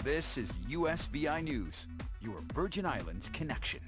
This is USVI News, your Virgin Islands connection.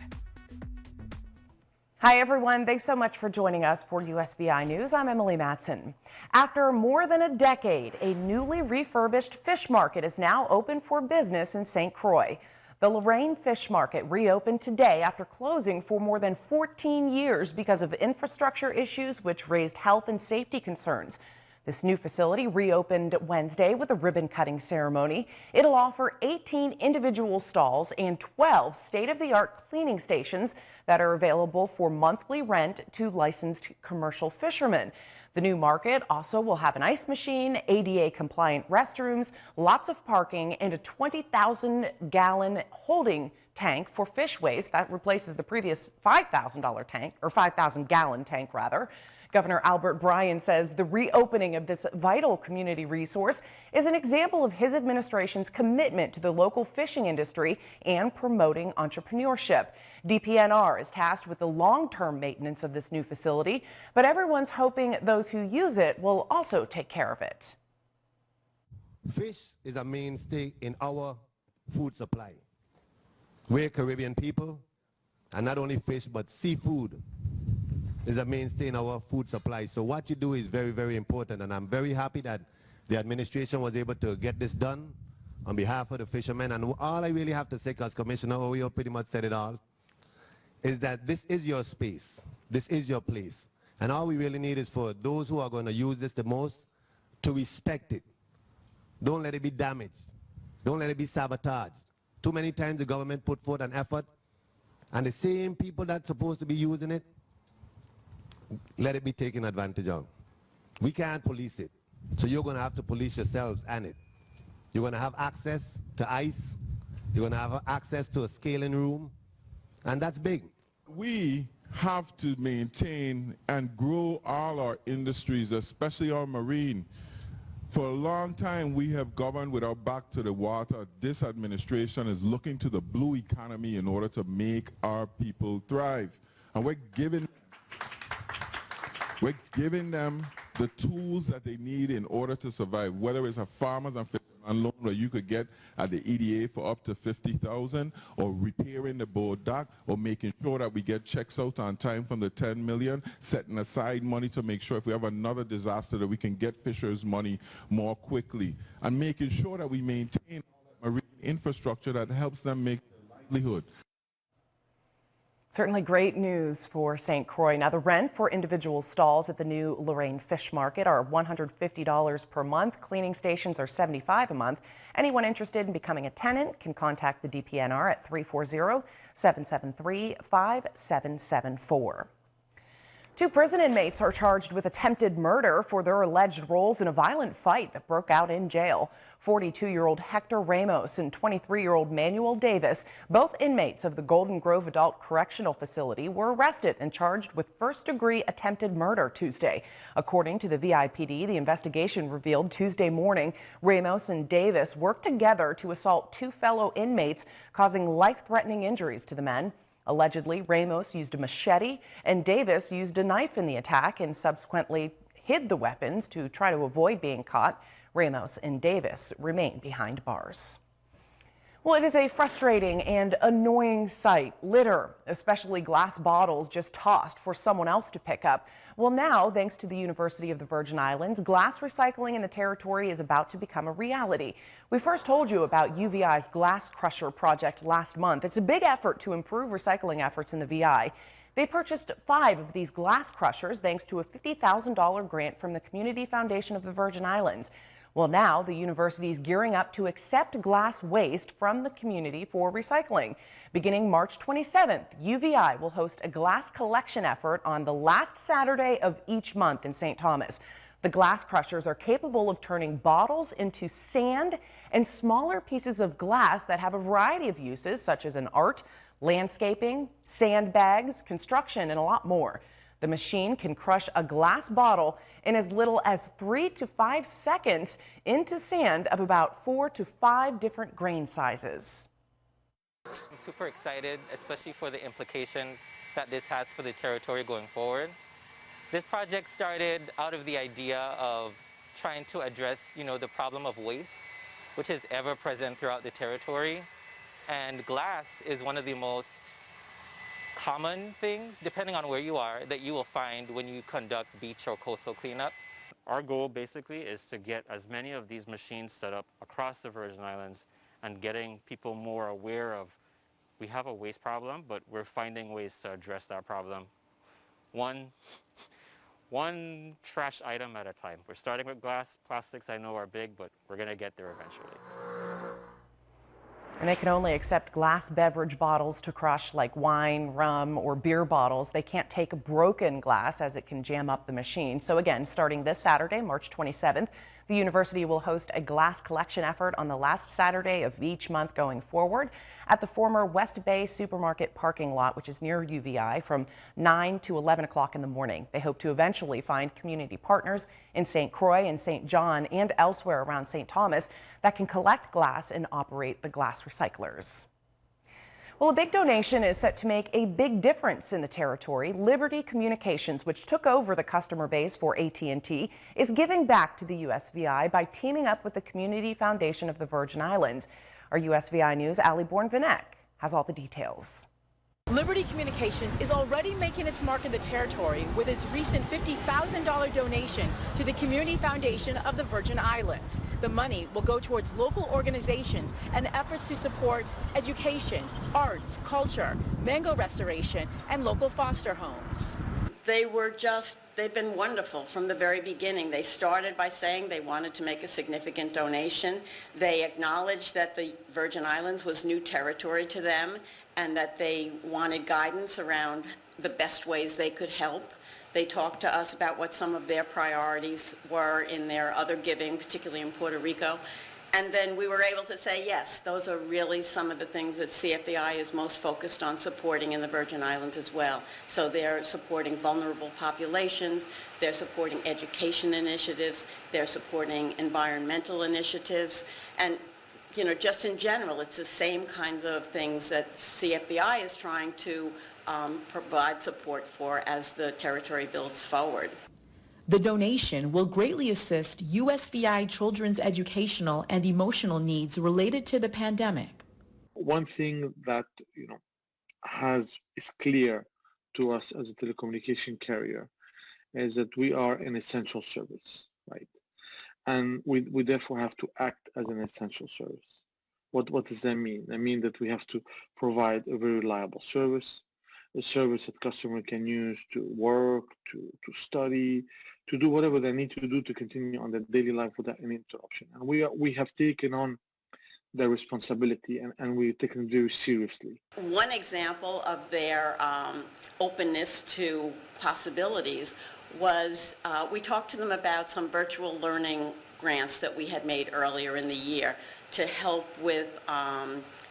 Hi everyone, thanks so much for joining us for USVI News. I'm Emily Matson. After more than a decade, a newly refurbished fish market is now open for business in St. Croix. The Lorraine Fish Market reopened today after closing for more than 14 years because of infrastructure issues which raised health and safety concerns. This new facility reopened Wednesday with a ribbon-cutting ceremony. It'll offer 18 individual stalls and 12 state-of-the-art cleaning stations that are available for monthly rent to licensed commercial fishermen. The new market also will have an ice machine, ADA-compliant restrooms, lots of parking, and a 20,000-gallon holding tank for fish waste that replaces the previous $5,000 tank, or 5,000-gallon tank rather. Governor Albert Bryan says the reopening of this vital community resource is an example of his administration's commitment to the local fishing industry and promoting entrepreneurship. DPNR is tasked with the long-term maintenance of this new facility, but everyone's hoping those who use it will also take care of it. Fish is a mainstay in our food supply. We're Caribbean people, and not only fish, but seafood is a mainstay in our food supply. So what you do is very, very important, and I'm very happy that the administration was able to get this done on behalf of the fishermen. And all I really have to say, because Commissioner Oyo pretty much said it all, is that this is your space, this is your place. And all we really need is for those who are going to use this the most to respect it. Don't let it be damaged. Don't let it be sabotaged. Too many times the government put forth an effort, and the same people that's supposed to be using it, let it be taken advantage of. We can't police it. So you're going to have to police yourselves and it. You're going to have access to ice. You're going to have access to a scaling room. And that's big. We have to maintain and grow all our industries, especially our marine. For a long time, we have governed with our back to the water. This administration is looking to the blue economy in order to make our people thrive. And we're giving them the tools that they need in order to survive, whether it's a farmers and fisherman loan where you could get at the EDA for up to $50,000, or repairing the boat dock, or making sure that we get checks out on time from the $10 million, setting aside money to make sure if we have another disaster that we can get fishers money more quickly, and making sure that we maintain marine infrastructure that helps them make their livelihood. Certainly great news for St. Croix. Now, the rent for individual stalls at the new Lorraine Fish Market are $150 per month. Cleaning stations are $75 a month. Anyone interested in becoming a tenant can contact the DPNR at 340-773-5774. 2 prison inmates are charged with attempted murder for their alleged roles in a violent fight that broke out in jail. 42-year-old Hector Ramos and 23-year-old Manuel Davis, both inmates of the Golden Grove Adult Correctional Facility, were arrested and charged with first-degree attempted murder Tuesday. According to the VIPD, the investigation revealed Tuesday morning Ramos and Davis worked together to assault 2 fellow inmates, causing life-threatening injuries to the men. Allegedly, Ramos used a machete and Davis used a knife in the attack and subsequently hid the weapons to try to avoid being caught. Ramos and Davis remain behind bars. Well, it is a frustrating and annoying sight. Litter, especially glass bottles just tossed for someone else to pick up. Well, now, thanks to the University of the Virgin Islands, glass recycling in the territory is about to become a reality. We first told you about UVI's Glass Crusher project last month. It's a big effort to improve recycling efforts in the VI. They purchased 5 of these glass crushers thanks to a $50,000 grant from the Community Foundation of the Virgin Islands. Well, now the university is gearing up to accept glass waste from the community for recycling. Beginning March 27th, UVI will host a glass collection effort on the last Saturday of each month in St. Thomas. The glass crushers are capable of turning bottles into sand and smaller pieces of glass that have a variety of uses, such as in art, landscaping, sandbags, construction, and a lot more. The machine can crush a glass bottle in as little as 3 to 5 seconds into sand of about 4 to 5 different grain sizes. I'm super excited, especially for the implications that this has for the territory going forward. This project started out of the idea of trying to address, the problem of waste which is ever present throughout the territory. And glass is one of the most common things, depending on where you are, that you will find when you conduct beach or coastal cleanups. Our goal basically is to get as many of these machines set up across the Virgin Islands and getting people more aware of, we have a waste problem, but we're finding ways to address that problem. One trash item at a time. We're starting with glass. Plastics I know are big, but we're going to get there eventually. And they can only accept glass beverage bottles to crush, like wine, rum, or beer bottles. They can't take broken glass as it can jam up the machine. So again, starting this Saturday, March 27th, the university will host a glass collection effort on the last Saturday of each month going forward at the former West Bay Supermarket parking lot, which is near UVI, from 9 to 11 o'clock in the morning. They hope to eventually find community partners in St. Croix and St. John and elsewhere around St. Thomas that can collect glass and operate the glass recyclers. Well, a big donation is set to make a big difference in the territory. Liberty Communications, which took over the customer base for AT&T, is giving back to the USVI by teaming up with the Community Foundation of the Virgin Islands. Our USVI News' Ali Bourne-Vinek has all the details. Liberty Communications is already making its mark in the territory with its recent $50,000 donation to the Community Foundation of the Virgin Islands. The money will go towards local organizations and efforts to support education, arts, culture, mango restoration, and local foster homes. They've been wonderful from the very beginning. They started by saying they wanted to make a significant donation. They acknowledged that the Virgin Islands was new territory to them and that they wanted guidance around the best ways they could help. They talked to us about what some of their priorities were in their other giving, particularly in Puerto Rico. And then we were able to say, yes, those are really some of the things that CFBI is most focused on supporting in the Virgin Islands as well. So they're supporting vulnerable populations, they're supporting education initiatives, they're supporting environmental initiatives, and just in general, it's the same kinds of things that CFBI is trying to provide support for as the territory builds forward. The donation will greatly assist USVI children's educational and emotional needs related to the pandemic. One thing that is clear to us as a telecommunication carrier is that we are an essential service, right? And we therefore have to act as an essential service. What does that mean? I mean that we have to provide a very reliable service, a service that customer can use to work, to study, to do whatever they need to do to continue on their daily life without any interruption. And we have taken on their responsibility and we've taken it very seriously. One example of their openness to possibilities was we talked to them about some virtual learning grants that we had made earlier in the year to help with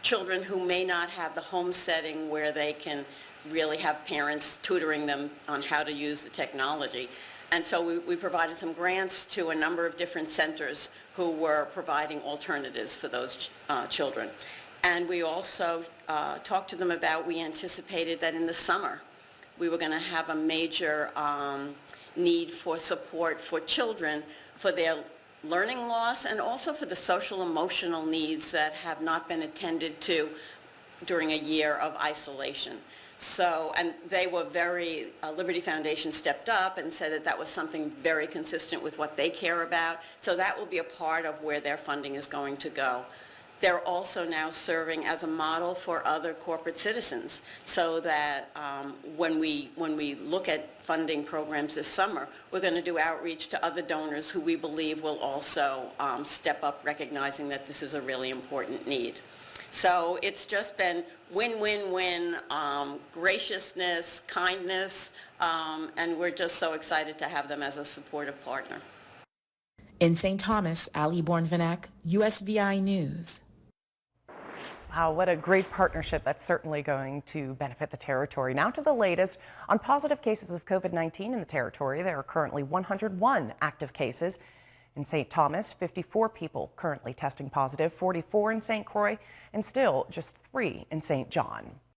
children who may not have the home setting where they can really have parents tutoring them on how to use the technology. And so we provided some grants to a number of different centers who were providing alternatives for those children. And we also talked to them about, we anticipated that in the summer we were going to have a major need for support for children for their learning loss and also for the social emotional needs that have not been attended to during a year of isolation. So, and they were Liberty Foundation stepped up and said that that was something very consistent with what they care about. So that will be a part of where their funding is going to go. They're also now serving as a model for other corporate citizens so that when we look at funding programs this summer, we're going to do outreach to other donors who we believe will also step up recognizing that this is a really important need. So it's just been win-win-win, graciousness, kindness, and we're just so excited to have them as a supportive partner. In St. Thomas, Ali Bourne-Vinek, USVI News. Wow, what a great partnership. That's certainly going to benefit the territory. Now to the latest on positive cases of COVID-19 in the territory. There are currently 101 active cases. In St. Thomas, 54 people currently testing positive, 44 in St. Croix, and still just 3 in St. John.